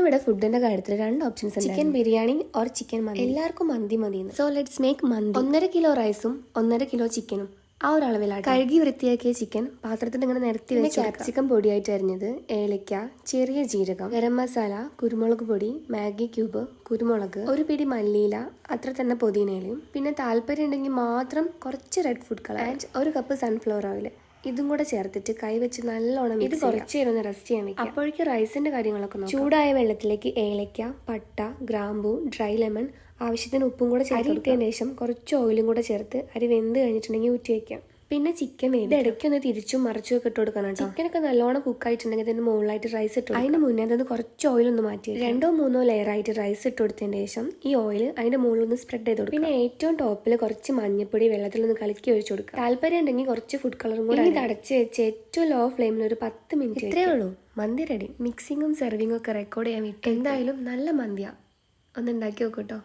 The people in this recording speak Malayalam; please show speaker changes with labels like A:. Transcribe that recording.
A: ഇവിടെ ഫുഡിന്റെ കാര്യത്തിൽ 2 ഓപ്ഷൻസ് ഉണ്ട്, ചിക്കൻ ബിരിയാണി ഓർ ചിക്കൻ മന്തി. എല്ലാവർക്കും മന്തി മതിയെന്ന്. So let's make mandi. 1.5 kilo റൈസും 1.5 കിലോ ചിക്കനും ആ ഒരു അളവിലാണ്. കഴുകി വൃത്തിയാക്കിയ ചിക്കൻ പാത്രത്തിൽ ഇങ്ങനെ നിരത്തി വെച്ച് ക്യാപ്സിക്കം പൊടിയായിട്ട് അരിഞ്ഞത്, ഏലക്ക, ചെറിയ ജീരകം, ഗരം മസാല, കുരുമുളക് പൊടി, മാഗി ക്യൂബ്, കുരുമുളക്, ഒരു പിടി മല്ലിയില, അത്ര തന്നെ പുതിനയിലയും, പിന്നെ താല്പര്യം ഉണ്ടെങ്കിൽ മാത്രം കുറച്ച് red food colour and 1 cup sunflower oil. ഇതും കൂടെ ചേർത്തിട്ട് കൈവച്ച് നല്ലോണം ഇത് കുറച്ച് നേരം റെസ്റ്റ് ചെയ്യാൻ വെക്കുക. അപ്പോഴേക്ക് റൈസിന്റെ കാര്യങ്ങളൊക്കെ നോക്കാം. ചൂടായ വെള്ളത്തിലേക്ക് ഏലക്ക, പട്ട, ഗ്രാമ്പൂ, ഡ്രൈ ലെമൺ, ആവശ്യത്തിന് ഉപ്പും കൂടെ ചേർത്തിട്ടതിന് ശേഷം കുറച്ച് ഓയിലും കൂടെ ചേർത്ത് അരി വെന്ത് കഴിഞ്ഞിട്ടുണ്ടെങ്കിൽ ഊറ്റി വയ്ക്കാം. പിന്നെ ചിക്കൻ വേണ്ടി ഇടയ്ക്കൊന്ന് തിരിച്ചും മറിച്ചും ഒക്കെ ഇട്ട് കൊടുക്കണം കേട്ടോ. ചിക്കനൊക്കെ നല്ലോണം കുക്കായിട്ടുണ്ടെങ്കിൽ അതിന് മുകളിലായിട്ട് റൈസ് ഇട്ട് അതിന് മുന്നേ അതൊന്ന് കുറച്ച് ഓയിലൊന്ന് മാറ്റി 2 or 3 ലെയർ ആയിട്ട് റൈസ് ഇട്ട് കൊടുത്തതിന് ശേഷം ഈ ഓയിൽ അതിന്റെ മുകളിലൊന്ന് സ്പ്രെഡ് ചെയ്ത് കൊടുക്കും. പിന്നെ ഏറ്റവും ടോപ്പിൽ കുറച്ച് മഞ്ഞപ്പൊടി വെള്ളത്തിലൊന്ന് കലക്കി ഒഴിച്ചു കൊടുക്കുക. താല്പര്യം ഉണ്ടെങ്കിൽ കുറച്ച് ഫുഡ് കളറും കൂടി ഇത് അടച്ച് വെച്ച് ഏറ്റവും ലോ ഫ്ലെയിമിൽ ഒരു 10 മിനിറ്റ്. ഇത്രയേ ഉള്ളൂ, മന്തി റെഡി. മിക്സിങ്ങും സെർവിങ്ങും ഒക്കെ റെക്കോർഡ് ചെയ്യാൻ വിട്ടു. എന്തായാലും നല്ല മന്തിയാ, ഒന്ന് ഉണ്ടാക്കി നോക്കൂട്ടോ.